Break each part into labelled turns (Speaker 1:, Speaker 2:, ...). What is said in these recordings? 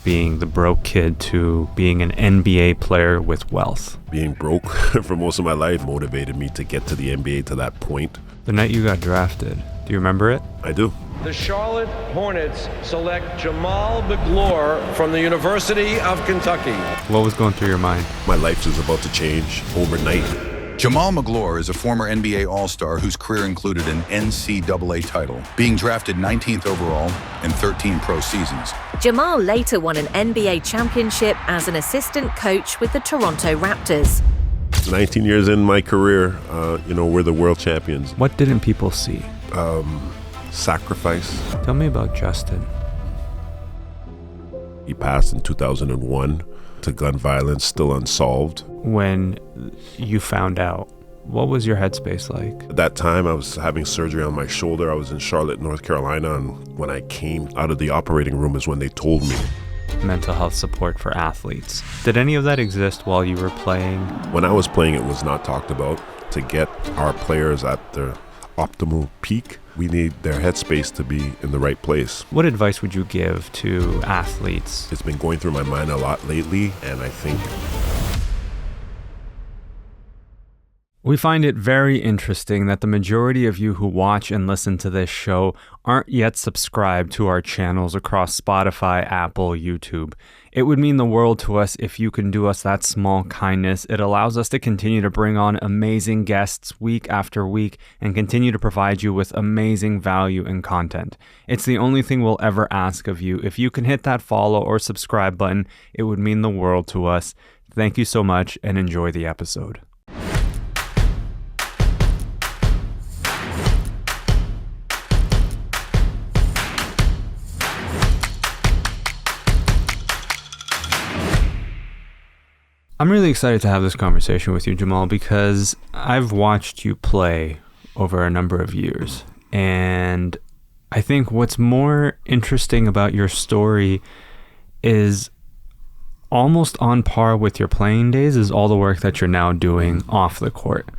Speaker 1: being the broke kid to being an NBA player with wealth?
Speaker 2: Being broke for most of my life motivated me to get to the NBA to that point.
Speaker 1: The night you got drafted, do you remember it?
Speaker 2: I do.
Speaker 3: The Charlotte Hornets select Jamaal Magloire from the University of Kentucky.
Speaker 1: What was going through your mind?
Speaker 2: My life was about to change overnight.
Speaker 4: Jamaal Magloire is a former NBA All-Star whose career included an NCAA title, being drafted 19th overall in 13 pro seasons.
Speaker 5: Jamaal later won an NBA championship as an assistant coach with the Toronto Raptors.
Speaker 2: 19 years in my career, we're the world champions.
Speaker 1: What didn't people see?
Speaker 2: Sacrifice.
Speaker 1: Tell me about Justin.
Speaker 2: He passed in 2001 to gun violence, still unsolved.
Speaker 1: When you found out, what was your headspace like?
Speaker 2: At that time, I was having surgery on my shoulder. I was in Charlotte, North Carolina, and when I came out of the operating room is when they told me.
Speaker 1: Mental health support for athletes. Did any of that exist while you were playing?
Speaker 2: When I was playing, it was not talked about. To get our players at their optimal peak, we need their headspace to be in the right place.
Speaker 1: What advice would you give to athletes?
Speaker 2: It's been going through my mind a lot lately, and I think
Speaker 1: we find it very interesting that the majority of you who watch and listen to this show aren't yet subscribed to our channels across Spotify, Apple, YouTube. It would mean the world to us if you can do us that small kindness. It allows us to continue to bring on amazing guests week after week and continue to provide you with amazing value and content. It's the only thing we'll ever ask of you. If you can hit that follow or subscribe button, it would mean the world to us. Thank you so much and enjoy the episode. I'm really excited to have this conversation with you, Jamaal, because I've watched you play over a number of years. And I think what's more interesting about your story is almost on par with your playing days is all the work that you're now doing off the court.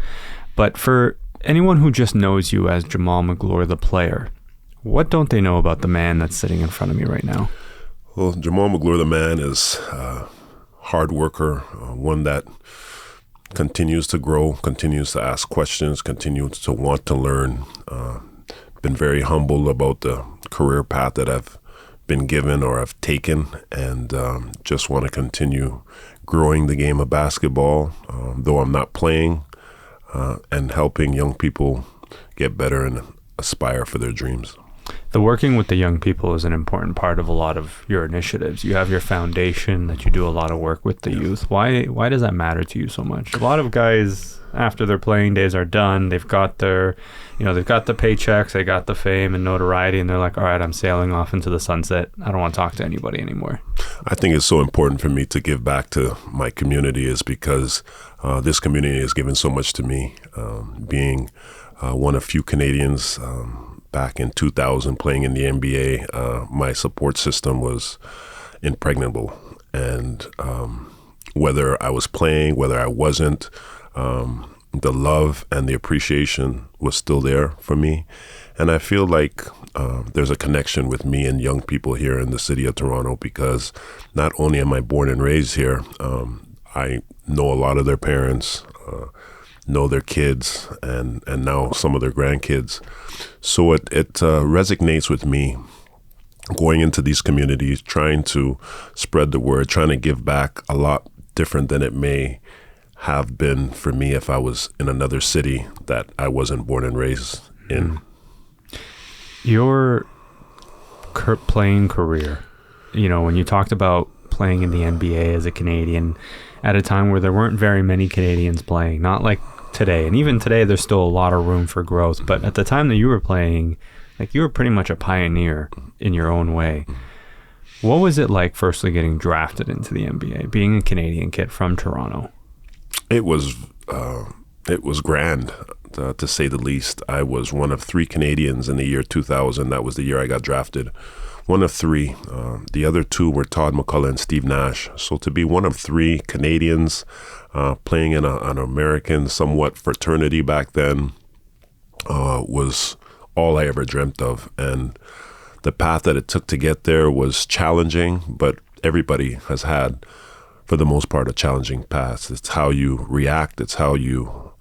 Speaker 1: But for anyone who just knows you as Jamaal Magloire, the player, what don't they know about the man that's sitting in front of me right now?
Speaker 2: Well, Jamaal Magloire, the man, is hard worker, one that continues to grow, continues to ask questions, continues to want to learn. Been very humble about the career path that I've been given or I've taken, and just want to continue growing the game of basketball, though I'm not playing, and helping young people get better and aspire for their dreams.
Speaker 1: The working with the young people is an important part of a lot of your initiatives. You have your foundation that you do a lot of work with the youth. Why does that matter to you so much? A lot of guys, after their playing days are done, they've got their, they've got the paychecks, they got the fame and notoriety, and they're like, all right, I'm sailing off into the sunset. I don't want to talk to anybody anymore.
Speaker 2: I think it's so important for me to give back to my community is because this community has given so much to me. Being one of few Canadians, back in 2000, playing in the NBA, my support system was impregnable. And whether I was playing, whether I wasn't, the love and the appreciation was still there for me. And I feel like there's a connection with me and young people here in the city of Toronto because not only am I born and raised here, I know a lot of their parents, know their kids, and now some of their grandkids. So it resonates with me going into these communities, trying to spread the word, trying to give back a lot different than it may have been for me if I was in another city that I wasn't born and raised in.
Speaker 1: Your playing career, when you talked about playing in the NBA as a Canadian at a time where there weren't very many Canadians playing, not like today. And even today, there's still a lot of room for growth. But at the time that you were playing, you were pretty much a pioneer in your own way. What was it like firstly getting drafted into the NBA, being a Canadian kid from Toronto?
Speaker 2: It was grand, to say the least. I was one of 3 Canadians in the year 2000. That was the year I got drafted. One of 3. The other 2 were Todd McCullough and Steve Nash. So to be one of 3 Canadians playing in an American somewhat fraternity back then was all I ever dreamt of. And the path that it took to get there was challenging, but everybody has had, for the most part, a challenging past. It's how you react. It's how you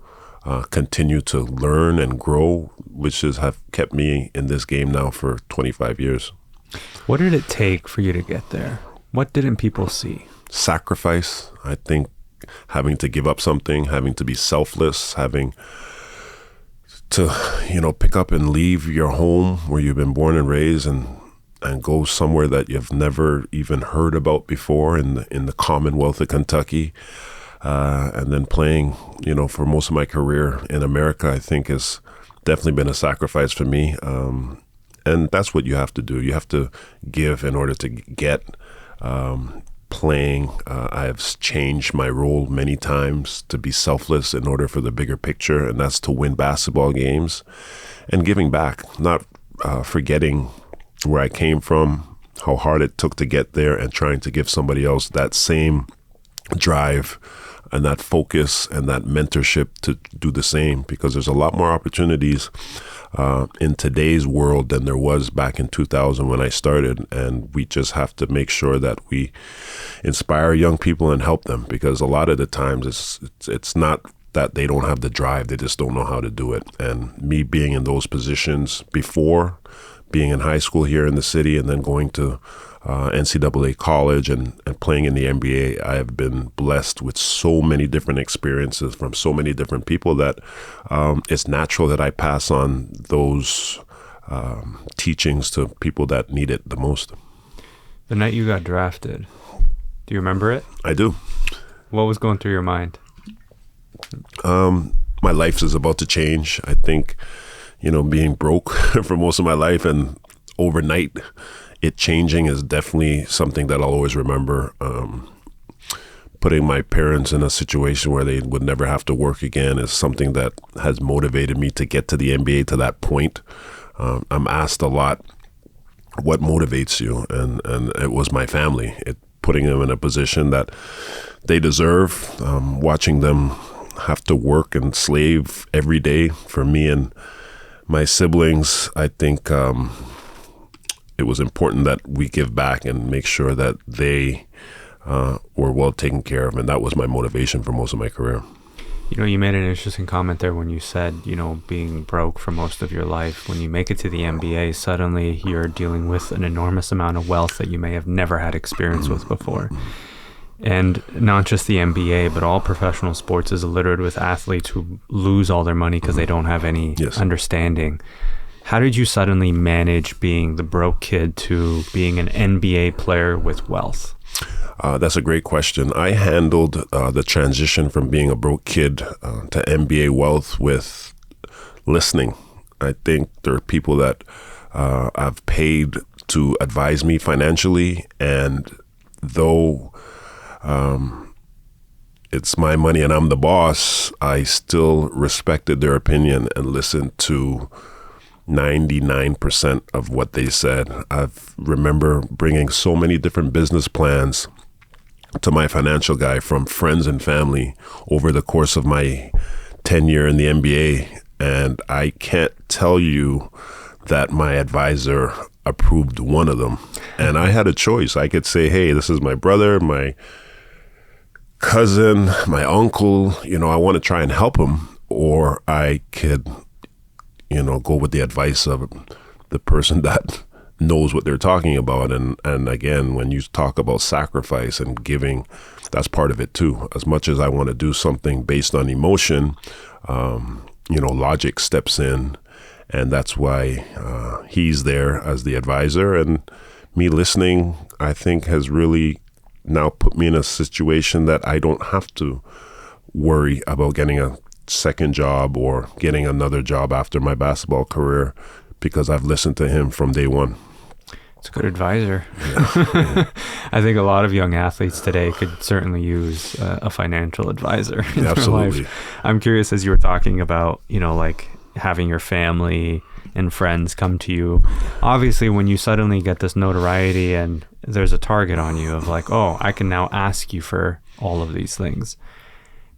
Speaker 2: continue to learn and grow, which have kept me in this game now for 25 years.
Speaker 1: What did it take for you to get there? What didn't people see?
Speaker 2: Sacrifice. I think having to give up something, having to be selfless, having to, pick up and leave your home where you've been born and raised and go somewhere that you've never even heard about before in the Commonwealth of Kentucky. And then playing, for most of my career in America, I think has definitely been a sacrifice for me. And that's what you have to do. You have to give in order to get. Playing, I've changed my role many times to be selfless in order for the bigger picture, and that's to win basketball games and giving back, not forgetting where I came from, how hard it took to get there, and trying to give somebody else that same drive and that focus and that mentorship to do the same, because there's a lot more opportunities in today's world than there was back in 2000 when I started. And we just have to make sure that we inspire young people and help them, because a lot of the times it's not that they don't have the drive, they just don't know how to do it. And me being in those positions before, being in high school here in the city and then going to NCAA college and playing in the NBA, I have been blessed with so many different experiences from so many different people that it's natural that I pass on those teachings to people that need it the most.
Speaker 1: The night you got drafted, do you remember it?
Speaker 2: I do.
Speaker 1: What was going through your mind?
Speaker 2: My life is about to change. I think, being broke for most of my life and overnight it changing is definitely something that I'll always remember. Putting my parents in a situation where they would never have to work again is something that has motivated me to get to the NBA to that point. I'm asked a lot, what motivates you? And it was my family. Putting them in a position that they deserve, watching them have to work and slave every day for me and my siblings. I think it was important that we give back and make sure that they were well taken care of. And that was my motivation for most of my career.
Speaker 1: You made an interesting comment there when you said, being broke for most of your life. When you make it to the NBA, suddenly you're dealing with an enormous amount of wealth that you may have never had experience with before. And not just the NBA, but all professional sports is littered with athletes who lose all their money because they don't have any understanding. How did you suddenly manage being the broke kid to being an NBA player with wealth?
Speaker 2: That's a great question. I handled the transition from being a broke kid to NBA wealth with listening. I think there are people that I've paid to advise me financially, and though it's my money and I'm the boss, I still respected their opinion and listened to 99% of what they said. I remember bringing so many different business plans to my financial guy from friends and family over the course of my tenure in the NBA. And I can't tell you that my advisor approved one of them. And I had a choice. I could say, hey, this is my brother, my cousin, my uncle, I want to try and help him. Or I could go with the advice of the person that knows what they're talking about. And again, when you talk about sacrifice and giving, that's part of it too. As much as I want to do something based on emotion, logic steps in, and that's why he's there as the advisor. And me listening, I think, has really now put me in a situation that I don't have to worry about getting a second job or getting another job after my basketball career, because I've listened to him from day one.
Speaker 1: It's a good advisor. Yeah. I think a lot of young athletes today could certainly use a financial advisor in their life. I'm curious, as you were talking about, like having your family and friends come to you, obviously when you suddenly get this notoriety and there's a target on you of like, oh, I can now ask you for all of these things.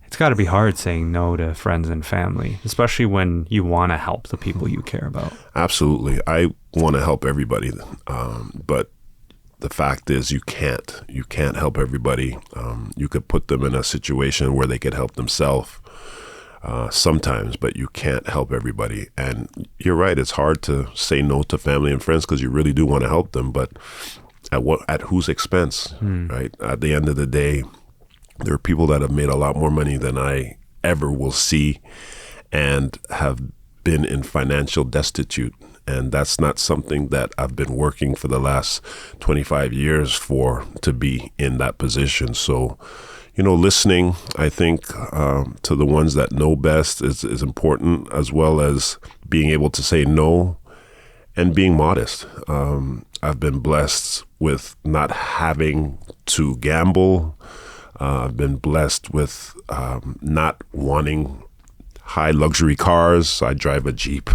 Speaker 1: It's got to be hard saying no to friends and family, especially when you want to help the people you care about.
Speaker 2: Absolutely. I want to help everybody. But the fact is you can't help everybody. You could put them in a situation where they could help themselves sometimes, but you can't help everybody. And you're right, it's hard to say no to family and friends because you really do want to help them, but at whose expense, right? At the end of the day, there are people that have made a lot more money than I ever will see and have been in financial destitute. And that's not something that I've been working for the last 25 years to be in that position. So, listening, I think, to the ones that know best is important, as well as being able to say no and being modest. I've been blessed with not having to gamble. I've been blessed with not wanting high luxury cars. I drive a Jeep.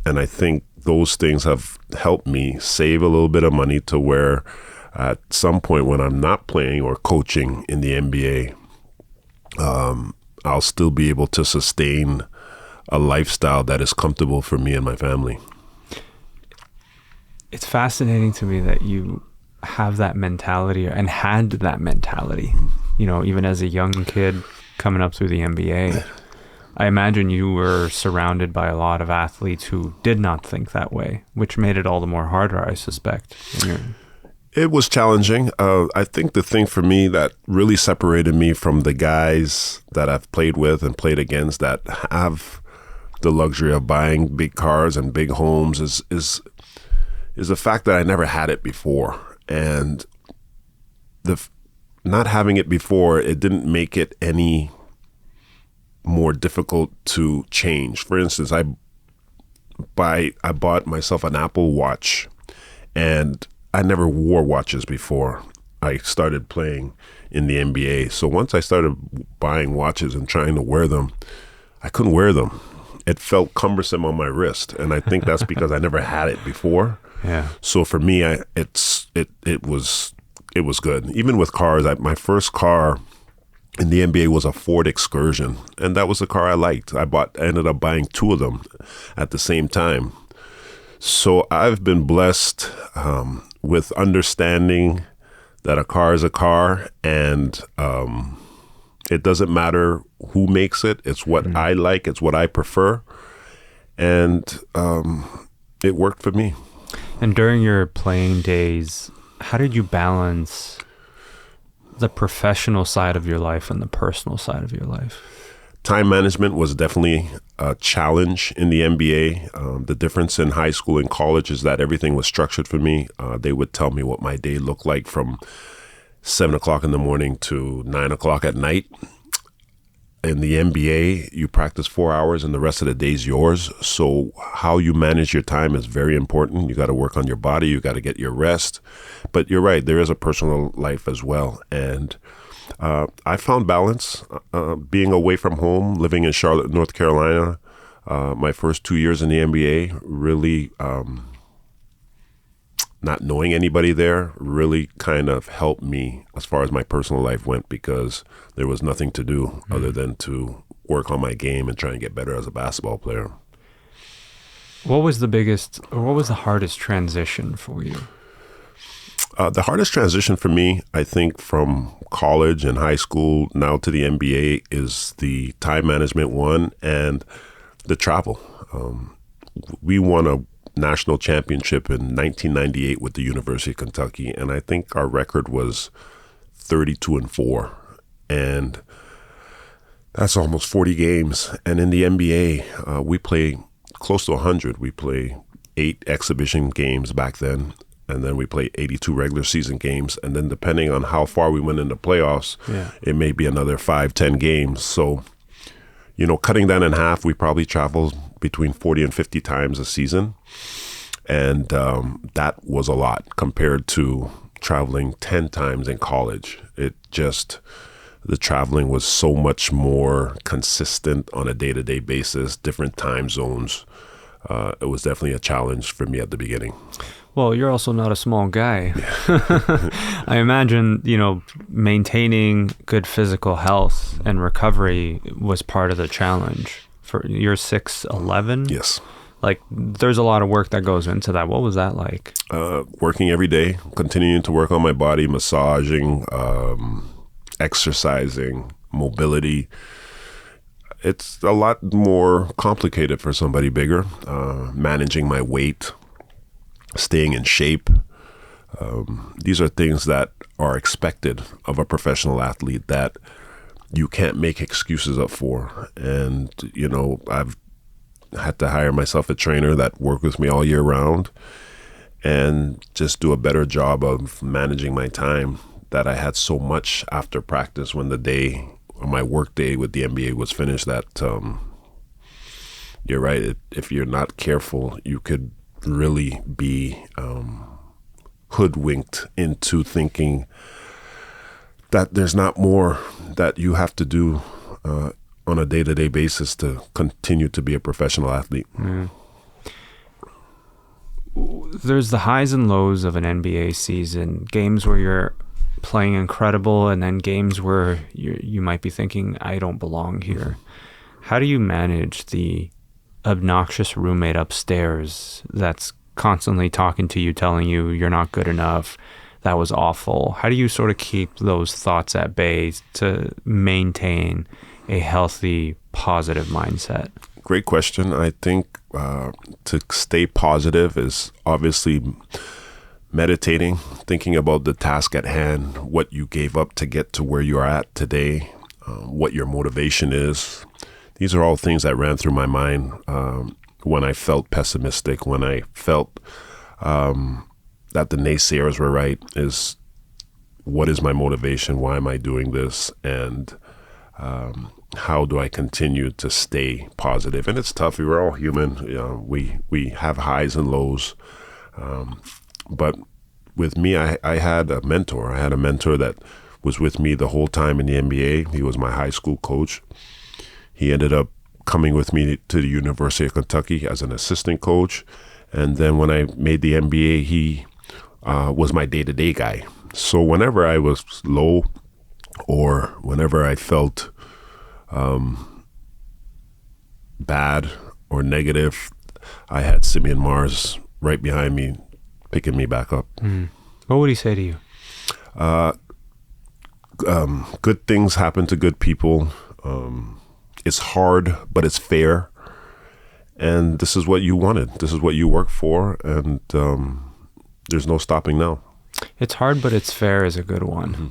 Speaker 2: And I think those things have helped me save a little bit of money to where at some point when I'm not playing or coaching in the NBA, I'll still be able to sustain a lifestyle that is comfortable for me and my family.
Speaker 1: It's fascinating to me that you have that mentality and had that mentality, even as a young kid coming up through the NBA. I imagine you were surrounded by a lot of athletes who did not think that way, which made it all the more harder, I suspect.
Speaker 2: It was challenging. I think the thing for me that really separated me from the guys that I've played with and played against that have the luxury of buying big cars and big homes is the fact that I never had it before. And not having it before, it didn't make it any more difficult to change. For instance, I bought myself an Apple Watch, and I never wore watches before I started playing in the NBA. So once I started buying watches and trying to wear them, I couldn't wear them. It felt cumbersome on my wrist, and I think that's because I never had it before.
Speaker 1: Yeah.
Speaker 2: So for me, it was good. Even with cars, my first car in the NBA was a Ford Excursion, and that was the car I liked. I ended up buying two of them at the same time. So I've been blessed with understanding that a car is a car, and it doesn't matter who makes it. It's what I like. It's what I prefer, and it worked for me.
Speaker 1: And during your playing days, how did you balance the professional side of your life and the personal side of your life?
Speaker 2: Time management was definitely a challenge in the NBA. The difference in high school and college is that everything was structured for me. They would tell me what my day looked like from 7 o'clock in the morning to 9 o'clock at night. In the NBA, you practice 4 hours and the rest of the day is yours. So how you manage your time is very important. You got to work on your body. You got to get your rest. But you're right, there is a personal life as well. And I found balance being away from home, living in Charlotte, North Carolina. My first 2 years in the NBA, really not knowing anybody there really kind of helped me as far as my personal life went, because there was nothing to do other than to work on my game and try and get better as a basketball player.
Speaker 1: What was the hardest transition for you?
Speaker 2: The hardest transition for me, I think, from college and high school now to the NBA is the time management one and the travel. We won a national championship in 1998 with the University of Kentucky, and I think our record was 32-4, and that's almost 40 games. And in the NBA, we play close to 100. We play 8 exhibition games back then, and then we play 82 regular season games, and then depending on how far we went in the playoffs, it may be another 5-10 games. So, cutting that in half, we probably traveled between 40 and 50 times a season. And that was a lot compared to traveling 10 times in college. The traveling was so much more consistent on a day-to-day basis, different time zones. It was definitely a challenge for me at the beginning.
Speaker 1: Well, you're also not a small guy. I imagine, maintaining good physical health and recovery was part of the challenge. You're 6'11"?
Speaker 2: Yes.
Speaker 1: Like, there's a lot of work that goes into that. What was that like?
Speaker 2: Working every day, continuing to work on my body, massaging, exercising, mobility. It's a lot more complicated for somebody bigger. Managing my weight, staying in shape. These are things that are expected of a professional athlete that you can't make excuses up for. And, you know, I've had to hire myself a trainer that worked with me all year round and just do a better job of managing my time, that I had so much after practice when the day, or my work day with the NBA was finished, that you're right. If you're not careful, you could really be hoodwinked into thinking that there's not more that you have to do on a day-to-day basis to continue to be a professional athlete.
Speaker 1: Mm. There's the highs and lows of an NBA season, games where you're playing incredible and then games where you might be thinking, I don't belong here. How do you manage the obnoxious roommate upstairs that's constantly talking to you, telling you you're not good enough, that was awful? How do you sort of keep those thoughts at bay to maintain a healthy, positive mindset?
Speaker 2: Great question. I think to stay positive is obviously meditating, thinking about the task at hand, what you gave up to get to where you are at today, what your motivation is. These are all things that ran through my mind when I felt pessimistic, when I felt that the naysayers were right. Is what is my motivation? Why am I doing this? And how do I continue to stay positive? And it's tough. We're all human. You know, we have highs and lows. But with me, I had a mentor. I had a mentor that was with me the whole time in the NBA. He was my high school coach. He ended up coming with me to the University of Kentucky as an assistant coach. And then when I made the NBA, he was my day-to-day guy. So whenever I was low or whenever I felt bad or negative, I had Samir Mourani right behind me, picking me back up.
Speaker 1: Mm. What would he say to you?
Speaker 2: Good things happen to good people. It's hard, but it's fair. And this is what you wanted. This is what you worked for. And there's no stopping now.
Speaker 1: It's hard, but it's fair is a good one. Mm-hmm.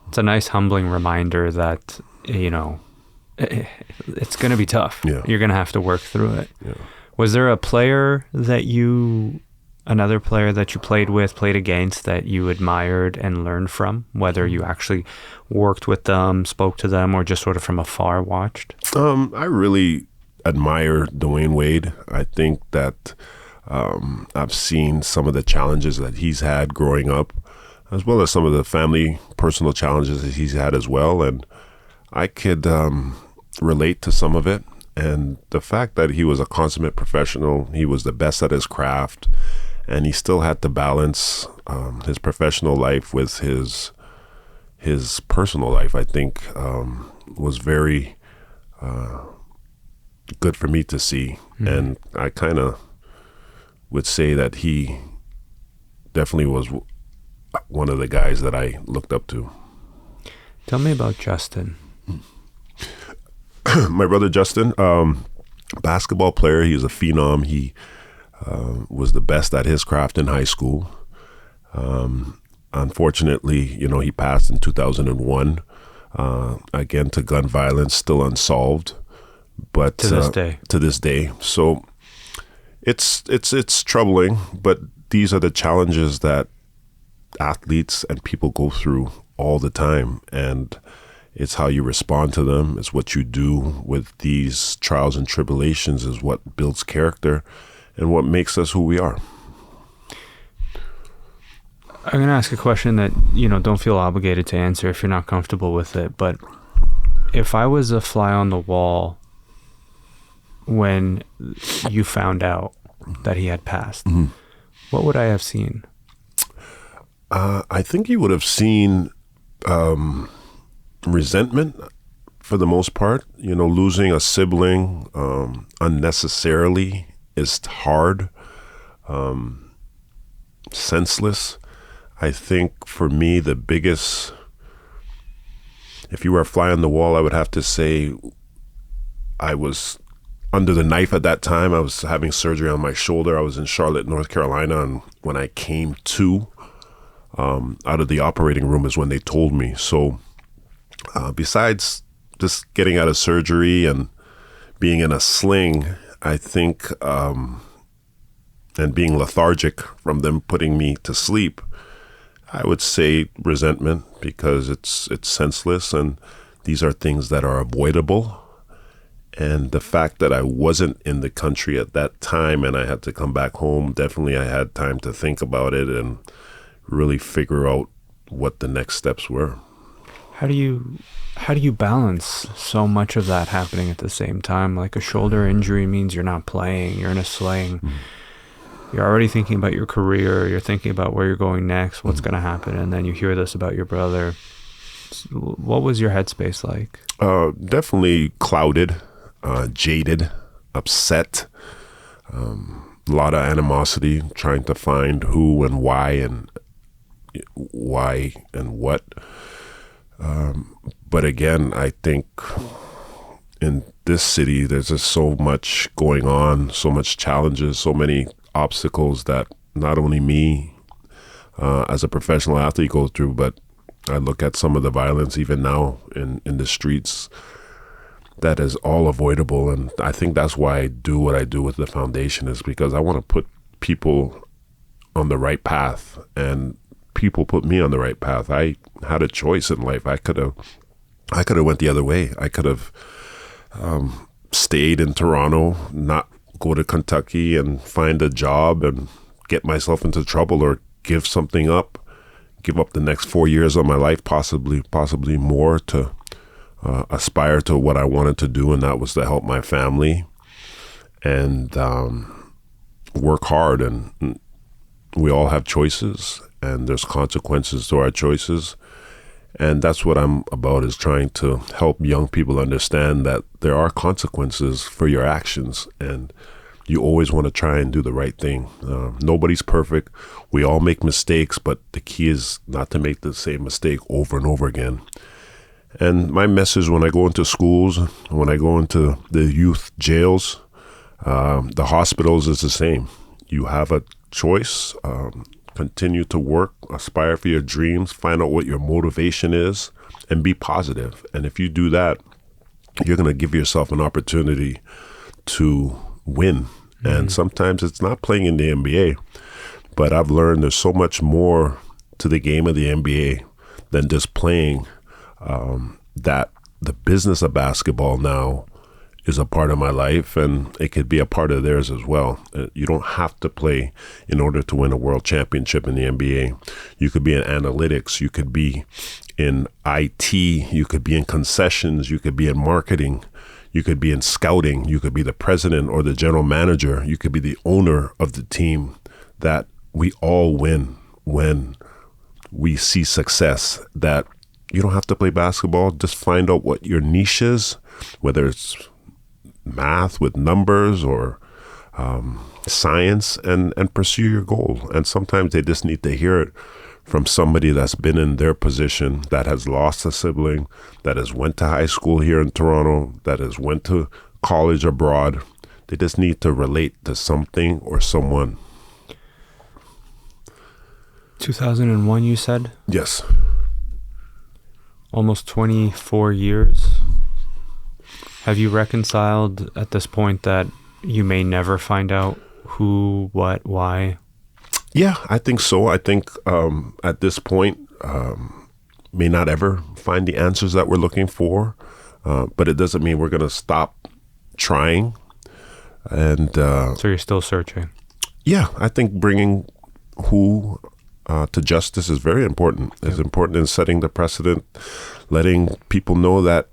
Speaker 1: It's a nice, humbling reminder that, you know, it's going to be tough.
Speaker 2: Yeah.
Speaker 1: You're going to have to work through it.
Speaker 2: Yeah.
Speaker 1: Was there a player that another player that you played with, played against, that you admired and learned from, whether you actually worked with them, spoke to them, or just sort of from afar watched?
Speaker 2: I really admire Dwayne Wade. I think that I've seen some of the challenges that he's had growing up, as well as some of the family, personal challenges that he's had as well. And I could relate to some of it. And the fact that he was a consummate professional, he was the best at his craft, and he still had to balance his professional life with his personal life, I think was very good for me to see. Mm-hmm. And I kind of would say that he definitely was one of the guys that I looked up to.
Speaker 1: Tell me about Justin.
Speaker 2: My brother Justin, basketball player. He was a phenom. He was the best at his craft in high school. Unfortunately, you know, he passed in 2001, again, to gun violence, still unsolved. But
Speaker 1: to this day.
Speaker 2: So it's troubling, but these are the challenges that athletes and people go through all the time. And it's how you respond to them. It's what you do with these trials and tribulations is what builds character and what makes us who we are.
Speaker 1: I'm going to ask a question that, you know, don't feel obligated to answer if you're not comfortable with it. But if I was a fly on the wall when you found out that he had passed, mm-hmm. what would I have seen?
Speaker 2: I think you would have seen resentment for the most part, you know, losing a sibling unnecessarily is hard, senseless. I think for me, the biggest, if you were a fly on the wall, I would have to say I was under the knife at that time. I was having surgery on my shoulder. I was in Charlotte, North Carolina, and when I came to out of the operating room is when they told me. So besides just getting out of surgery and being in a sling, I think, and being lethargic from them putting me to sleep, I would say resentment, because it's senseless, and these are things that are avoidable. And the fact that I wasn't in the country at that time and I had to come back home, definitely I had time to think about it and really figure out what the next steps were.
Speaker 1: How do you balance so much of that happening at the same time? Like, a shoulder injury means you're not playing, you're in a sling. You're already thinking about your career, you're thinking about where you're going next, what's going to happen, and then you hear this about your brother. What was your headspace like?
Speaker 2: Definitely clouded, jaded, upset, a lot of animosity, trying to find who and why and what. But again, I think in this city, there's just so much going on, so much challenges, so many obstacles that not only me as a professional athlete go through, but I look at some of the violence even now in the streets that is all avoidable. And I think that's why I do what I do with the foundation, is because I want to put people on the right path, and people put me on the right path. I had a choice in life. I could have went the other way. I could have stayed in Toronto, not go to Kentucky and find a job and get myself into trouble, or give something up, give up the next 4 years of my life, possibly more, to aspire to what I wanted to do, and that was to help my family and work hard. And we all have choices, and there's consequences to our choices. And that's what I'm about, is trying to help young people understand that there are consequences for your actions, and you always want to try and do the right thing. Nobody's perfect. We all make mistakes, but the key is not to make the same mistake over and over again. And my message when I go into schools, when I go into the youth jails, the hospitals, is the same. You have a choice. Continue to work, aspire for your dreams, find out what your motivation is, and be positive. And if you do that, you're going to give yourself an opportunity to win. Mm-hmm. And sometimes it's not playing in the NBA, but I've learned there's so much more to the game of the NBA than just playing, that the business of basketball now is a part of my life, and it could be a part of theirs as well. You don't have to play in order to win a world championship in the NBA. You could be in analytics, you could be in IT, you could be in concessions, you could be in marketing, you could be in scouting, you could be the president or the general manager, you could be the owner of the team. That we all win when we see success. That you don't have to play basketball, just find out what your niche is, whether it's math with numbers or science, and pursue your goal. And sometimes they just need to hear it from somebody that's been in their position, that has lost a sibling, that has went to high school here in Toronto, that has went to college abroad. They just need to relate to something or someone.
Speaker 1: 2001, you said?
Speaker 2: Yes.
Speaker 1: Almost 24 years. Have you reconciled at this point that you may never find out who, what, why?
Speaker 2: Yeah, I think so. I think at this point, may not ever find the answers that we're looking for, but it doesn't mean we're going to stop trying. And
Speaker 1: so you're still searching? Yeah,
Speaker 2: I think bringing who to justice is very important. It's important in setting the precedent, letting people know that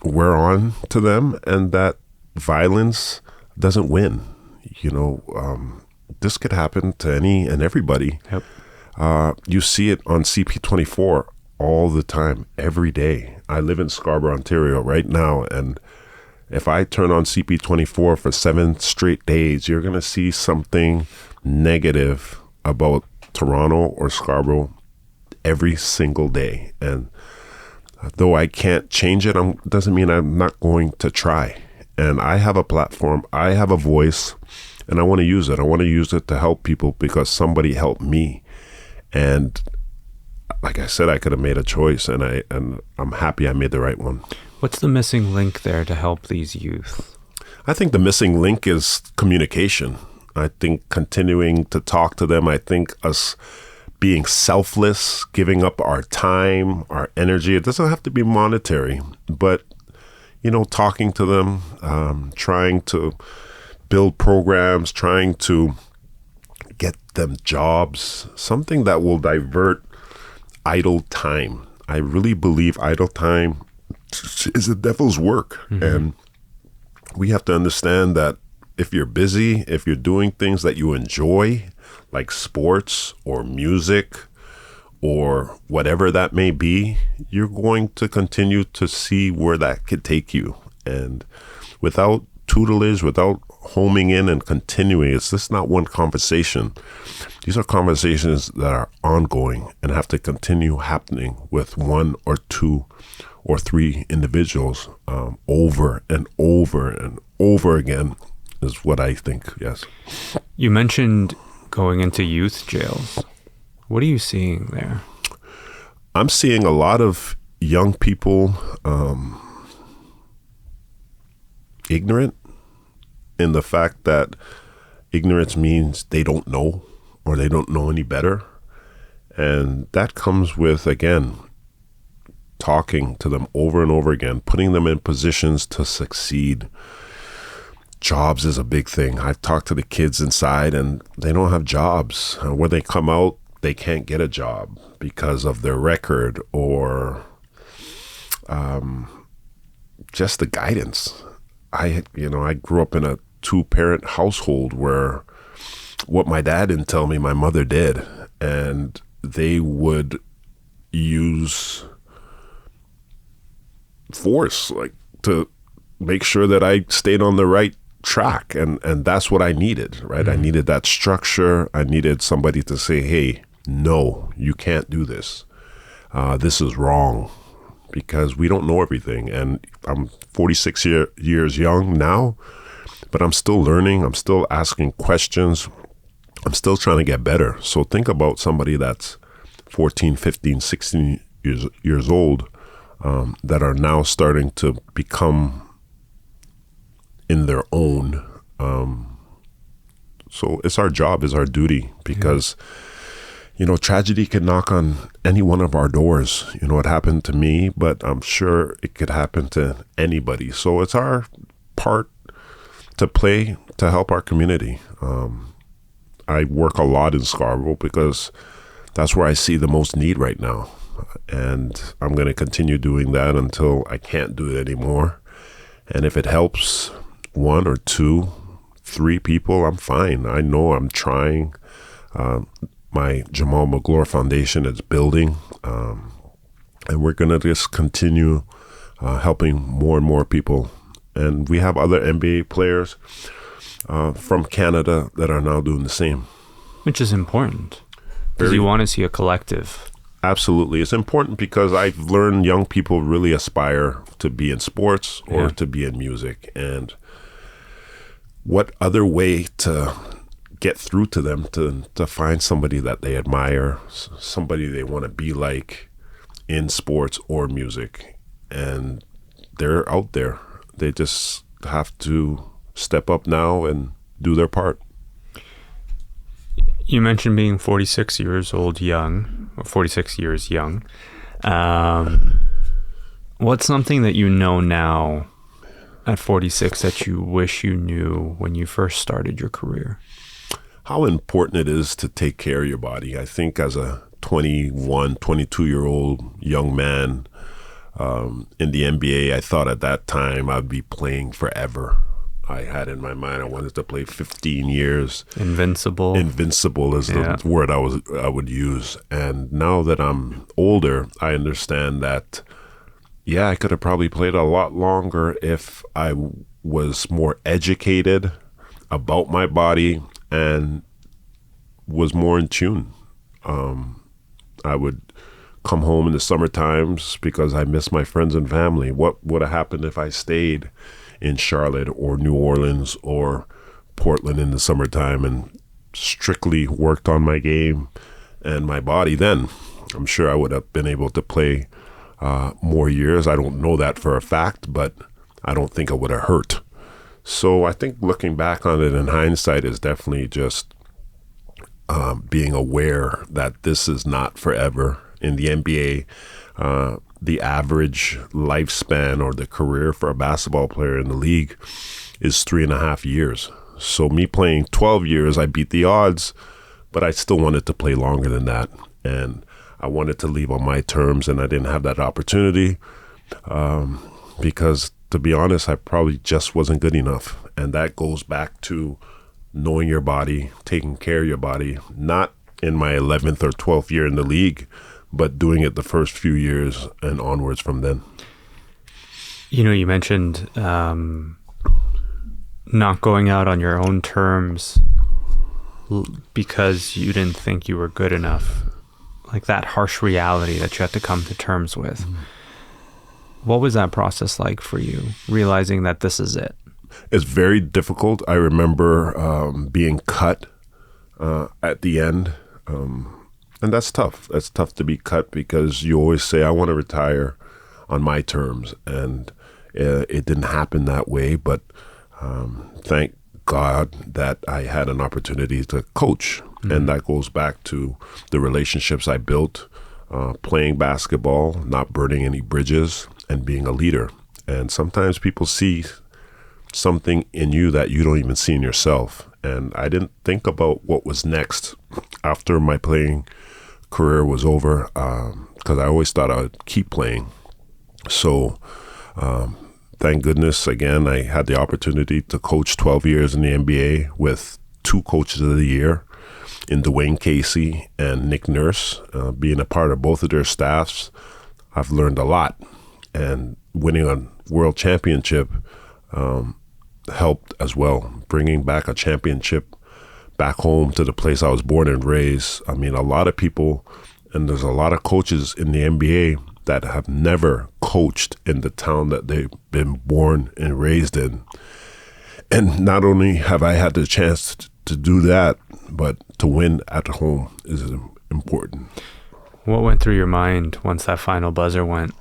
Speaker 2: we're on to them and that violence doesn't win. You know, this could happen to any and everybody. Yep. You see it on CP24 all the time, every day. I live in Scarborough, Ontario right now, and If I turn on CP24 for 7 straight days, you're going to see something negative about Toronto or Scarborough every single day. And though I can't change it, doesn't mean I'm not going to try. And I have a platform, I have a voice, and I want to use it. I want to use it to help people because somebody helped me. And like I said, I could have made a choice, and I'm happy I made the right one.
Speaker 1: What's the missing link there to help these youth?
Speaker 2: I think the missing link is communication. I think continuing to talk to them. I think us being selfless, giving up our time, our energy. It doesn't have to be monetary, but, talking to them, trying to build programs, trying to get them jobs, something that will divert idle time. I really believe idle time is the devil's work. Mm-hmm. And we have to understand that if you're busy, if you're doing things that you enjoy, like sports or music or whatever that may be, you're going to continue to see where that could take you. And without tutelage, without homing in and continuing, it's just not one conversation. These are conversations that are ongoing and have to continue happening with 1 or 2 or 3 individuals over and over and over again is what I think, yes.
Speaker 1: You mentioned going into youth jails. What are you seeing there?
Speaker 2: I'm seeing a lot of young people ignorant in the fact that ignorance means they don't know or they don't know any better. And that comes with, again, talking to them over and over again, putting them in positions to succeed. Jobs is a big thing. I've talked to the kids inside and they don't have jobs. When they come out, they can't get a job because of their record or just the guidance. I grew up in a 2-parent household where what my dad didn't tell me, my mother did. And they would use force, like, to make sure that I stayed on the right track. And that's what I needed, right? Mm-hmm. I needed that structure. I needed somebody to say, hey, no, you can't do this. This is wrong, because we don't know everything. And I'm 46 years young now, but I'm still learning. I'm still asking questions. I'm still trying to get better. So think about somebody that's 14, 15, 16 years old that are now starting to become in their own. So it's our job, it's our duty, because, tragedy can knock on any one of our doors. It happened to me, but I'm sure it could happen to anybody. So it's our part to play to help our community. I work a lot in Scarborough because that's where I see the most need right now. And I'm going to continue doing that until I can't do it anymore. And if it helps 1 or 2, 3 people, I'm fine. I know I'm trying. My Jamaal Magloire Foundation is building. And we're going to just continue helping more and more people. And we have other NBA players from Canada that are now doing the same. Which
Speaker 1: is important, because you want to see a collective.
Speaker 2: Absolutely. It's important because I've learned young people really aspire to be in sports or to be in music. And what other way to get through to them to find somebody that they admire, somebody they want to be like in sports or music. And they're out there. They just have to step up now and do their part.
Speaker 1: You mentioned being 46 years young. What's something that you know now at 46 that you wish you knew when you first started your career?
Speaker 2: How important it is to take care of your body. I think as a 21, 22-year-old young man in the NBA, I thought at that time I'd be playing forever. I had in my mind I wanted to play 15 years.
Speaker 1: Invincible.
Speaker 2: Invincible is the word I would use. And now that I'm older, I understand that, Yeah, I could have probably played a lot longer if I was more educated about my body and was more in tune. I would come home in the summer times because I miss my friends and family. What would have happened if I stayed in Charlotte or New Orleans or Portland in the summertime and strictly worked on my game and my body? Then I'm sure I would have been able to play more years. I don't know that for a fact, but I don't think it would have hurt. So I think looking back on it in hindsight is definitely just being aware that this is not forever. In the NBA, the average lifespan or the career for a basketball player in the league is 3.5 years. So me playing 12 years, I beat the odds, but I still wanted to play longer than that. And I wanted to leave on my terms, and I didn't have that opportunity because, to be honest, I probably just wasn't good enough. And that goes back to knowing your body, taking care of your body, not in my 11th or 12th year in the league, but doing it the first few years and onwards from then.
Speaker 1: You know, you mentioned not going out on your own terms because you didn't think you were good enough, like that harsh reality that you had to come to terms with. What was that process like for you, realizing that this is it?
Speaker 2: It's very difficult. I remember being cut at the end. And that's tough. That's tough to be cut because you always say, I want to retire on my terms. And it didn't happen that way. But thank God that I had an opportunity to coach. Mm-hmm. And that goes back to the relationships I built, playing basketball, not burning any bridges, and being a leader. And sometimes people see something in you that you don't even see in yourself. And I didn't think about what was next after my playing career was over, because I always thought I would keep playing. So thank goodness, again, I had the opportunity to coach 12 years in the NBA with 2 coaches of the year in Dwayne Casey and Nick Nurse. Being a part of both of their staffs, I've learned a lot. And winning a world championship helped as well. Bringing back a championship back home to the place I was born and raised. I mean, a lot of people, and there's a lot of coaches in the NBA that have never coached in the town that they've been born and raised in. And not only have I had the chance to do that, but to win at home is important. What
Speaker 1: went through your mind once that final buzzer went?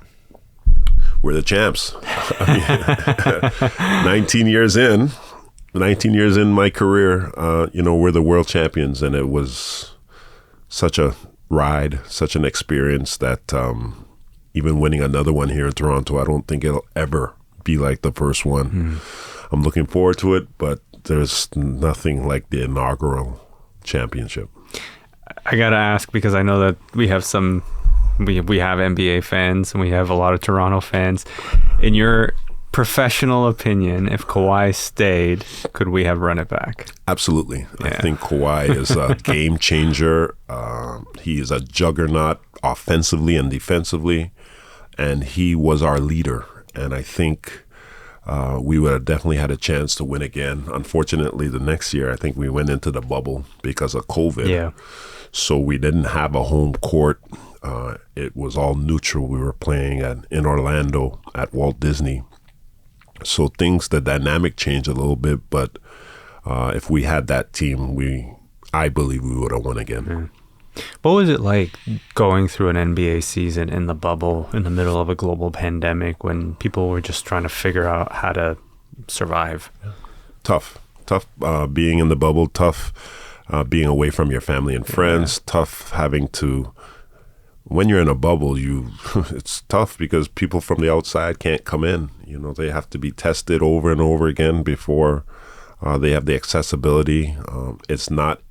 Speaker 2: We're the champs. I mean, 19 years in my career, we're the world champions. And it was such a ride, such an experience that even winning another one here in Toronto, I don't think it'll ever be like the first one. I'm looking forward to it, but there's nothing like the inaugural championship.
Speaker 1: I got to ask, because I know that we have NBA fans and we have a lot of Toronto fans. In your professional opinion, if Kawhi stayed, could we have run it back?
Speaker 2: Absolutely. Yeah. I think Kawhi is a game changer. He is a juggernaut offensively and defensively, and he was our leader. And I think we would have definitely had a chance to win again. Unfortunately, the next year, I think we went into the bubble because of COVID.
Speaker 1: Yeah.
Speaker 2: So we didn't have a home court. It was all neutral. We were playing in Orlando at Walt Disney. So the dynamic changed a little bit, but if we had that team, I believe we would have won again.
Speaker 1: Yeah. What was it like going through an NBA season in the bubble in the middle of a global pandemic when people were just trying to figure out how to survive?
Speaker 2: Tough being in the bubble, tough being away from your family and friends, tough having to... When you're in a bubble, it's tough because people from the outside can't come in. They have to be tested over and over again before they have the accessibility. It's not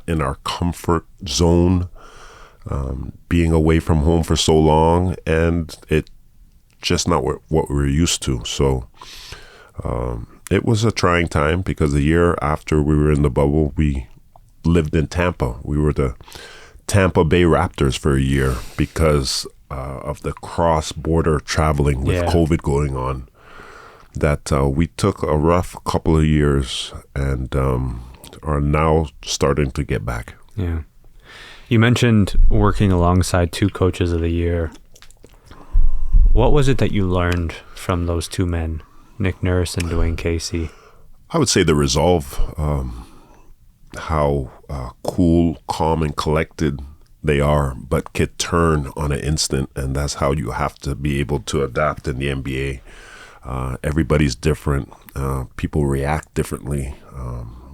Speaker 2: in our comfort zone, being away from home for so long, and it's just not what we're used to. So it was a trying time because the year after we were in the bubble, we lived in Tampa. We were the Tampa Bay Raptors for a year because of the cross-border traveling with COVID going on, that we took a rough couple of years and are now starting to get back.
Speaker 1: Yeah. You mentioned working alongside 2 coaches of the year. What was it that you learned from those 2 men, Nick Nurse and Dwayne Casey?
Speaker 2: I would say the resolve, how cool, calm, and collected they are, but could turn on an instant, and that's how you have to be able to adapt in the NBA. Everybody's different. People react differently.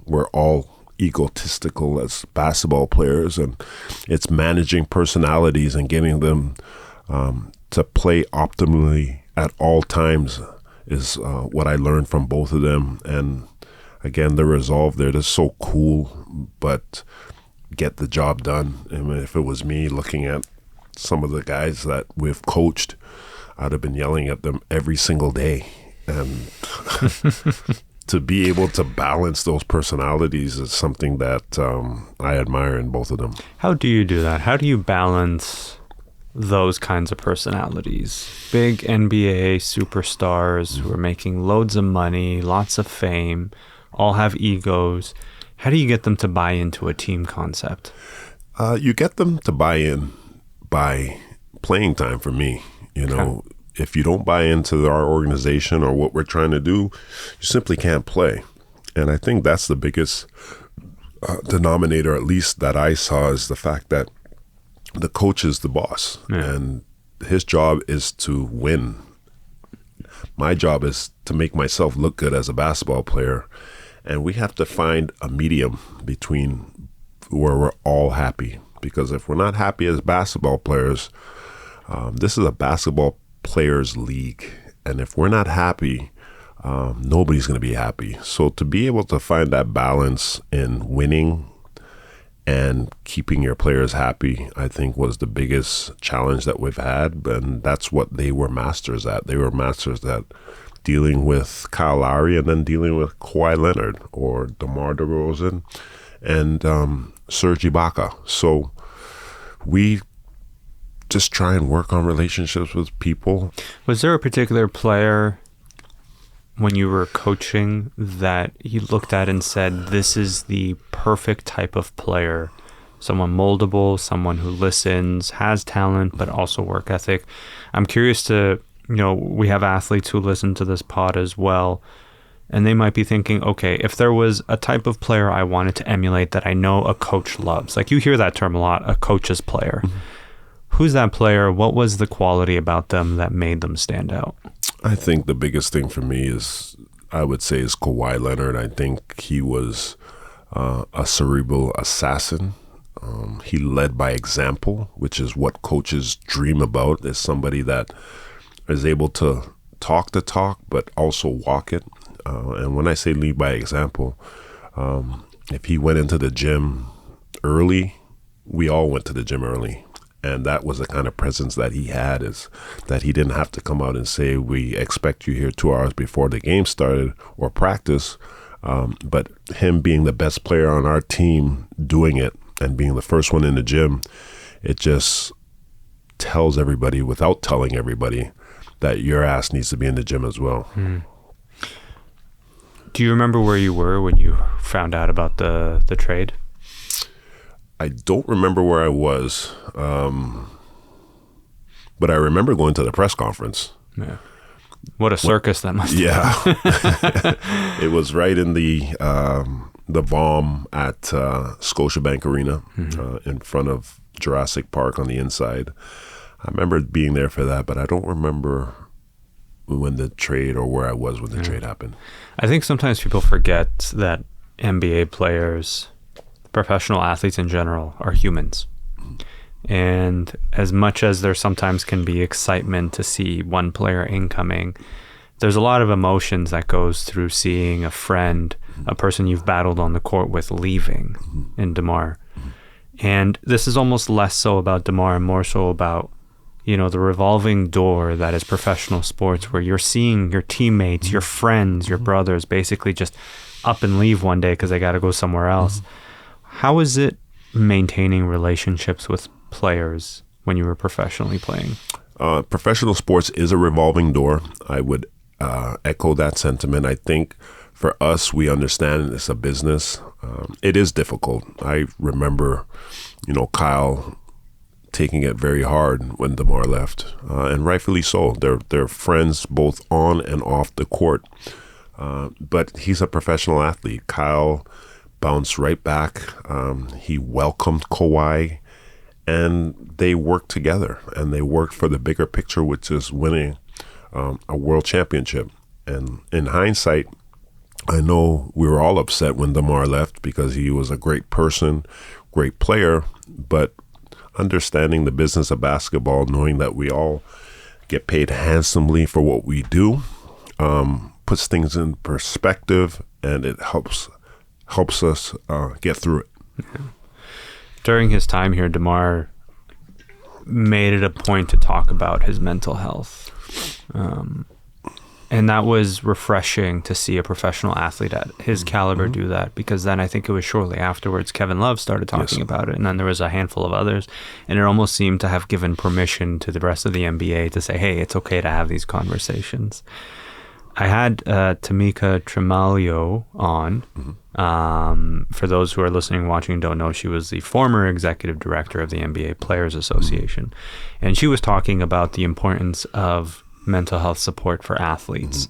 Speaker 2: We're all egotistical as basketball players, and it's managing personalities and getting them to play optimally at all times is what I learned from both of them. And again, the resolve there, they're so cool, but get the job done. I mean, if it was me looking at some of the guys that we've coached, I'd have been yelling at them every single day. And to be able to balance those personalities is something that I admire in both of them.
Speaker 1: How do you do that? How do you balance those kinds of personalities? Big NBA superstars who are making loads of money, lots of fame, all have egos. How do you get them to buy into a team concept?
Speaker 2: You get them to buy in by playing time for me. You know, if you don't buy into our organization or what we're trying to do, you simply can't play. And I think that's the biggest denominator, at least that I saw, is the fact that the coach is the boss, and his job is to win. My job is to make myself look good as a basketball player, and we have to find a medium between where we're all happy. Because if we're not happy as basketball players, this is a basketball players league, and if we're not happy, nobody's going to be happy. So to be able to find that balance in winning and keeping your players happy, I think was the biggest challenge that we've had, and that's what they were masters at. They were masters at dealing with Kyle Lowry and then dealing with Kawhi Leonard or DeMar DeRozan and Serge Ibaka. So we just try and work on relationships with people.
Speaker 1: Was there a particular player when you were coaching that you looked at and said, this is the perfect type of player, someone moldable, someone who listens, has talent, but also work ethic? I'm curious to, we have athletes who listen to this pod as well, and they might be thinking, okay, if there was a type of player I wanted to emulate that I know a coach loves, like you hear that term a lot, a coach's player. Mm-hmm. Who's that player? What was the quality about them that made them stand out?
Speaker 2: I think the biggest thing for me is Kawhi Leonard. I think he was a cerebral assassin. He led by example, which is what coaches dream about, is somebody that is able to talk the talk, but also walk it. And when I say lead by example, if he went into the gym early, we all went to the gym early. And that was the kind of presence that he had, is that he didn't have to come out and say, we expect you here 2 hours before the game started or practice. But him being the best player on our team, doing it and being the first one in the gym, it just tells everybody without telling everybody that your ass needs to be in the gym as well.
Speaker 1: Do you remember where you were when you found out about the trade?
Speaker 2: I don't remember where I was, but I remember going to the press conference.
Speaker 1: Yeah. What a circus that must have been.
Speaker 2: Yeah. It was right in the Vom at Scotiabank Arena, in front of Jurassic Park on the inside. I remember being there for that, but I don't remember when the trade or where I was when the trade happened.
Speaker 1: I think sometimes people forget that NBA players, professional athletes in general, are humans. And as much as there sometimes can be excitement to see one player incoming, there's a lot of emotions that goes through seeing a friend, a person you've battled on the court with, leaving in DeMar. And this is almost less so about DeMar and more so about, the revolving door that is professional sports, where you're seeing your teammates, your friends, your brothers basically just up and leave one day because they got to go somewhere else. How is it maintaining relationships with players when you were professionally playing?
Speaker 2: Professional sports is a revolving door. I would echo that sentiment. I think for us, we understand it's a business. It is difficult. I remember, Kyle taking it very hard when DeMar left, and rightfully so. They're friends both on and off the court. But he's a professional athlete. Kyle bounced right back. He welcomed Kawhi, and they worked together, and they worked for the bigger picture, which is winning a world championship. And in hindsight, I know we were all upset when DeMar left because he was a great person, great player, but understanding the business of basketball, knowing that we all get paid handsomely for what we do, puts things in perspective, and it helps us get through it.
Speaker 1: Yeah. During his time here, DeMar made it a point to talk about his mental health. And that was refreshing to see a professional athlete at his caliber do that, because then I think it was shortly afterwards Kevin Love started talking about it, and then there was a handful of others, and it almost seemed to have given permission to the rest of the NBA to say, hey, it's okay to have these conversations. I had Tamika Tremalio on. For those who are listening, watching, and don't know, she was the former executive director of the NBA Players Association, and she was talking about the importance of mental health support for athletes,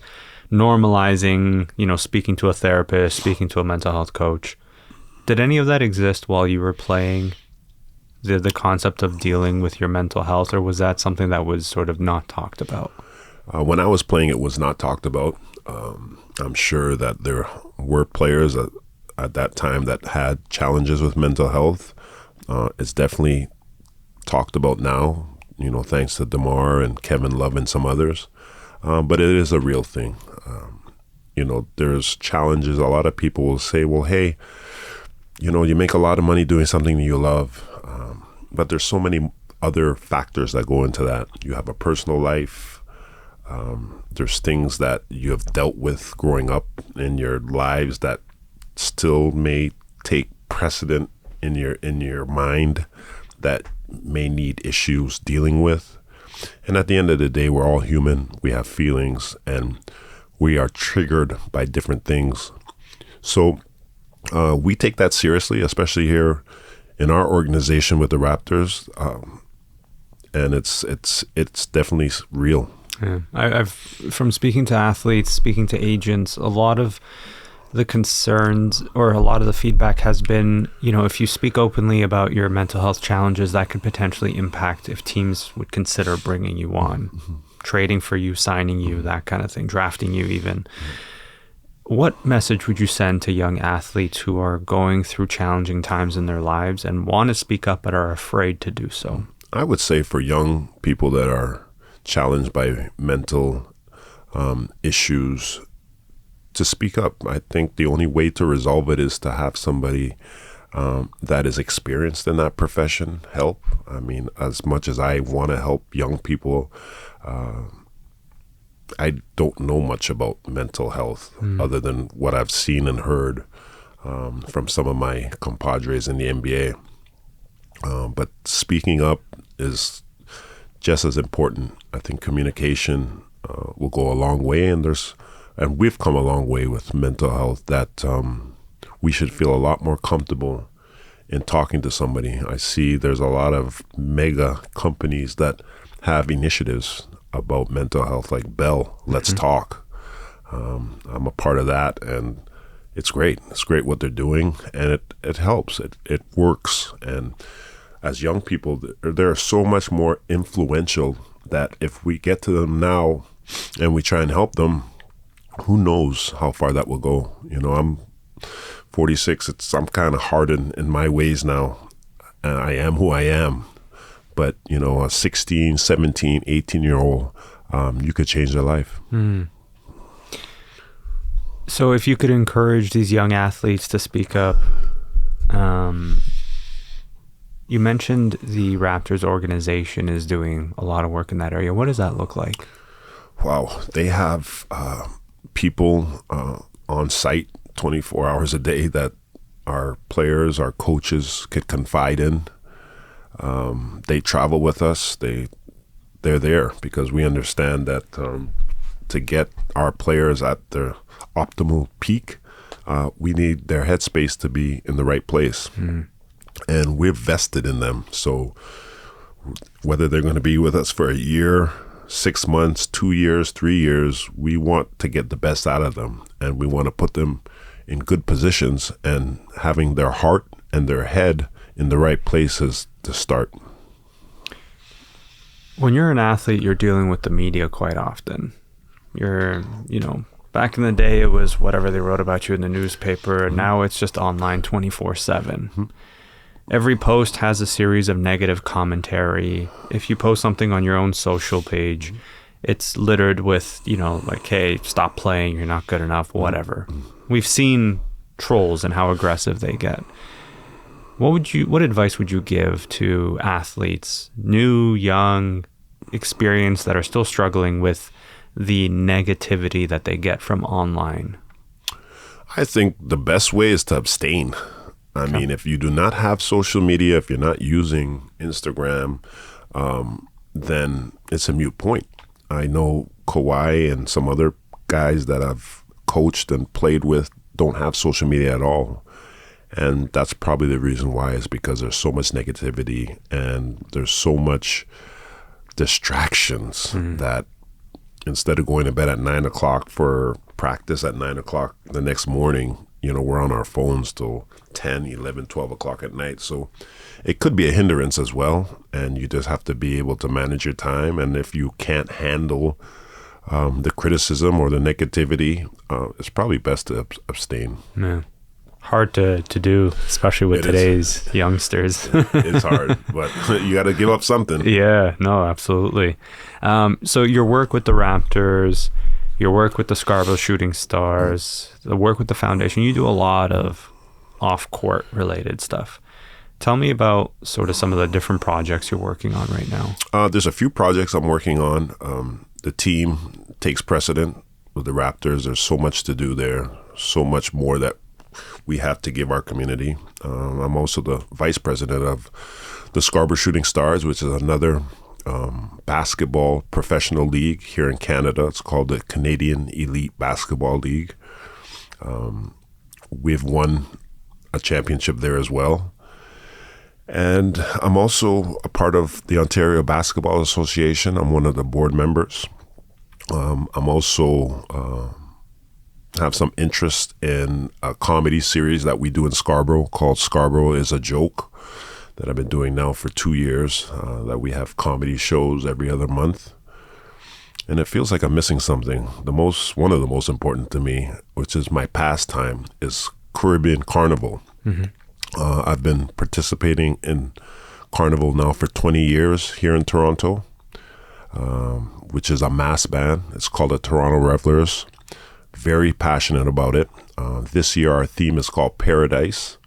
Speaker 1: normalizing, speaking to a therapist, speaking to a mental health coach. Did any of that exist while you were playing, the concept of dealing with your mental health, or was that something that was sort of not talked about?
Speaker 2: When I was playing, it was not talked about. I'm sure that there were players at that time that had challenges with mental health. It's definitely talked about now, thanks to DeMar and Kevin Love and some others. But it is a real thing. There's challenges. A lot of people will say, well, hey, you make a lot of money doing something that you love. But there's so many other factors that go into that. You have a personal life. There's things that you have dealt with growing up in your lives that still may take precedent in your mind, that may need issues dealing with. And at the end of the day, we're all human. We have feelings, and we are triggered by different things. So we take that seriously, especially here in our organization with the Raptors. And it's definitely real.
Speaker 1: Yeah. I've from speaking to athletes, speaking to agents, a lot of the concerns or a lot of the feedback has been, if you speak openly about your mental health challenges, that could potentially impact if teams would consider bringing you on, trading for you, signing you, that kind of thing, drafting you even. What message would you send to young athletes who are going through challenging times in their lives and want to speak up but are afraid to do so?
Speaker 2: I would say for young people that are challenged by mental issues, to speak up. I think the only way to resolve it is to have somebody that is experienced in that profession help. I mean, as much as I want to help young people, I don't know much about mental health other than what I've seen and heard from some of my compadres in the NBA. But speaking up is just as important. I think communication will go a long way, and we've come a long way with mental health, that we should feel a lot more comfortable in talking to somebody. I see there's a lot of mega companies that have initiatives about mental health, like Bell, Let's Talk. I'm a part of that, and it's great. It's great what they're doing, and it helps. It works. And as young people, they're so much more influential that if we get to them now and we try and help them, who knows how far that will go. I'm 46. I'm kind of hardened in my ways now. And I am who I am. But, a 16, 17, 18-year-old, you could change their life.
Speaker 1: So if you could encourage these young athletes to speak up, you mentioned the Raptors organization is doing a lot of work in that area. What does that look like?
Speaker 2: Wow. They have people on site 24 hours a day that our players, our coaches could confide in. They travel with us. They're there because we understand that to get our players at their optimal peak, we need their headspace to be in the right place. And we're vested in them. So whether they're going to be with us for a year, 6 months, 2 years, 3 years, we want to get the best out of them. And we want to put them in good positions, and having their heart and their head in the right places to start.
Speaker 1: When you're an athlete, you're dealing with the media quite often. Back in the day, it was whatever they wrote about you in the newspaper, and now it's just online 24/7. Every post has a series of negative commentary. If you post something on your own social page, it's littered with, like, hey, stop playing, you're not good enough, whatever. We've seen trolls and how aggressive they get. What advice would you give to athletes, new, young, experienced, that are still struggling with the negativity that they get from online?
Speaker 2: I think the best way is to abstain. I mean, if you do not have social media, if you're not using Instagram, then it's a moot point. I know Kawhi and some other guys that I've coached and played with don't have social media at all. And that's probably the reason why, is because there's so much negativity and there's so much distractions that instead of going to bed at 9 o'clock for practice at 9 o'clock the next morning, we're on our phones till 10, 11, 12 o'clock at night. So it could be a hindrance as well. And you just have to be able to manage your time. And if you can't handle the criticism or the negativity, it's probably best to abstain.
Speaker 1: Yeah. Hard to do, especially with today's youngsters.
Speaker 2: It's hard, but you got to give up something.
Speaker 1: Yeah, no, absolutely. So your work with the Raptors, your work with the Scarborough Shooting Stars, the work with the foundation, you do a lot of off-court related stuff. Tell me about sort of some of the different projects you're working on right now.
Speaker 2: There's a few projects I'm working on. The team takes precedent with the Raptors. There's so much to do there, so much more that we have to give our community. I'm also the vice president of the Scarborough Shooting Stars, which is another basketball professional league here in Canada. It's called the Canadian Elite Basketball League. We've won a championship there as well. And I'm also a part of the Ontario Basketball Association. I'm one of the board members. I'm also have some interest in a comedy series that we do in Scarborough called Scarborough is a Joke, that I've been doing now for 2 years, that we have comedy shows every other month. And it feels like I'm missing something. One of the most important to me, which is my pastime, is Caribbean Carnival. I've been participating in Carnival now for 20 years here in Toronto, which is a mass band. It's called the Toronto Revelers. Very passionate about it. This year our theme is called Paradise,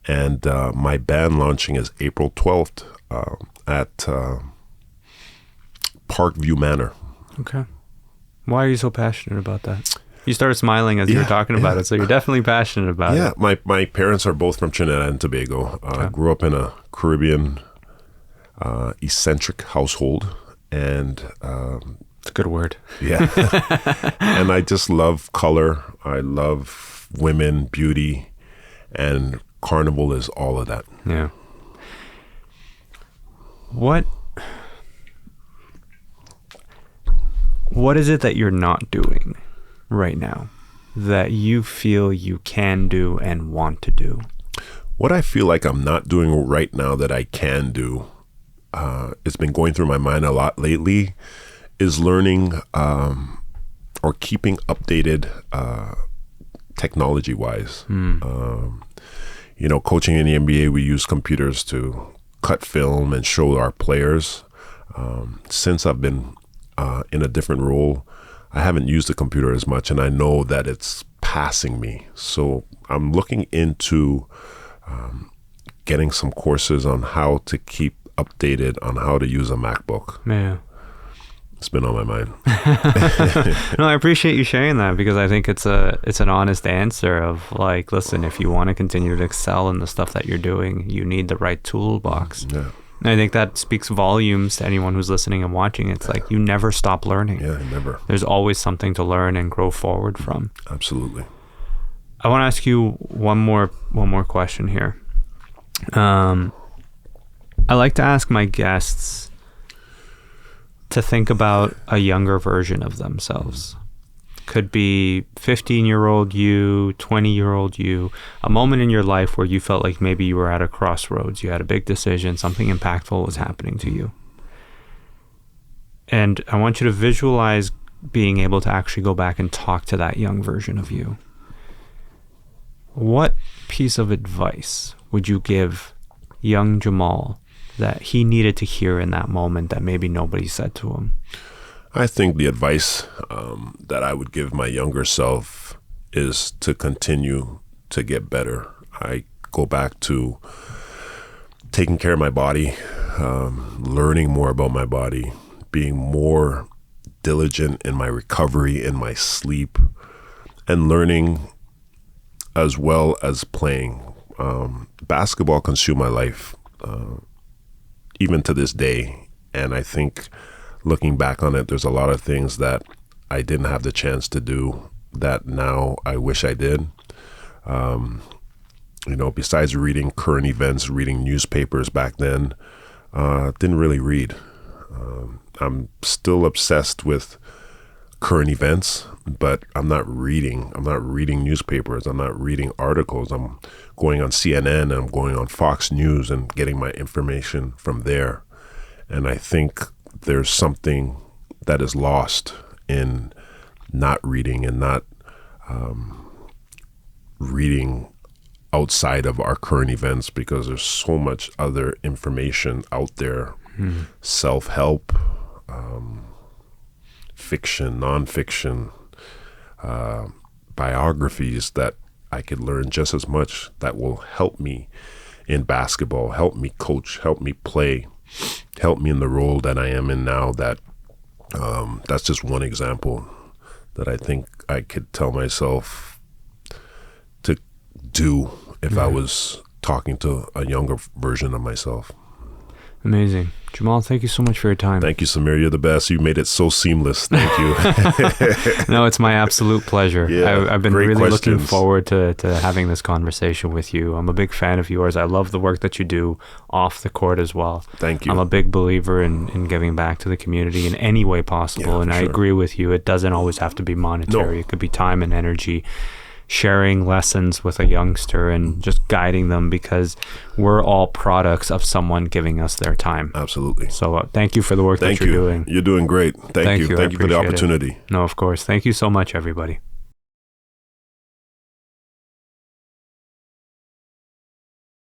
Speaker 2: and my band launching is April 12th at Parkview Manor.
Speaker 1: Okay. Why are you so passionate about that? You started smiling as you were talking about it, so you're definitely passionate about it.
Speaker 2: Yeah, my parents are both from Trinidad and Tobago. I grew up in a Caribbean eccentric household, and
Speaker 1: it's a good word.
Speaker 2: Yeah. And I just love color. I love women, beauty, and Carnival is all of that.
Speaker 1: Yeah. What is it that you're not doing right now that you feel you can do and want to do?
Speaker 2: What I feel like I'm not doing right now that I can do, it's been going through my mind a lot lately, is learning or keeping updated technology-wise. Coaching in the NBA, we use computers to cut film and show our players. Since I've been in a different role, I haven't used the computer as much, and I know that it's passing me. So I'm looking into getting some courses on how to keep updated on how to use a MacBook.
Speaker 1: Yeah.
Speaker 2: It's been on my mind.
Speaker 1: No, I appreciate you sharing that, because I think it's an honest answer of like, listen, if you want to continue to excel in the stuff that you're doing, you need the right toolbox.
Speaker 2: Yeah.
Speaker 1: And I think that speaks volumes to anyone who's listening and watching. It's like you never stop learning.
Speaker 2: Yeah, never.
Speaker 1: There's always something to learn and grow forward from.
Speaker 2: Absolutely.
Speaker 1: I want to ask you one more question here. I like to ask my guests to think about a younger version of themselves. Could be 15-year-old you, 20-year-old you, a moment in your life where you felt like maybe you were at a crossroads. You had a big decision, something impactful was happening to you. And I want you to visualize being able to actually go back and talk to that young version of you. What piece of advice would you give young Jamaal that he needed to hear in that moment that maybe nobody said to him?
Speaker 2: I think the advice that I would give my younger self is to continue to get better. I go back to taking care of my body, learning more about my body, being more diligent in my recovery, in my sleep, and learning as well as playing. Basketball consumed my life, even to this day. And I think looking back on it, there's a lot of things that I didn't have the chance to do that now I wish I did. Besides reading current events, reading newspapers back then, didn't really read. I'm still obsessed with current events, but I'm not reading newspapers. I'm not reading articles. I'm going on CNN and I'm going on Fox News and getting my information from there. And I think there's something that is lost in not reading and not reading outside of our current events, because there's so much other information out there, self-help, fiction, nonfiction, biographies that I could learn just as much that will help me in basketball, help me coach, help me play, help me in the role that I am in now. That's just one example that I think I could tell myself to do if I was talking to a younger version of myself.
Speaker 1: Amazing. Jamaal, thank you so much for your time.
Speaker 2: Thank you, Samir. You're the best. You made it so seamless. Thank you.
Speaker 1: No, it's my absolute pleasure.
Speaker 2: Yeah,
Speaker 1: I've been really
Speaker 2: questions.
Speaker 1: looking forward to having this conversation with you. I'm a big fan of yours. I love the work that you do off the court as well.
Speaker 2: Thank you.
Speaker 1: I'm a big believer in giving back to the community in any way possible.
Speaker 2: Yeah,
Speaker 1: and I
Speaker 2: sure.
Speaker 1: agree with you. It doesn't always have to be monetary.
Speaker 2: No.
Speaker 1: It could be time and energy, sharing lessons with a youngster and just guiding them, because we're all products of someone giving us their time.
Speaker 2: Absolutely.
Speaker 1: So thank you for the work that you're doing.
Speaker 2: You're doing great. Thank you.
Speaker 1: I
Speaker 2: Thank you for the
Speaker 1: appreciate it.
Speaker 2: opportunity.
Speaker 1: No, of course. Thank you so much, everybody.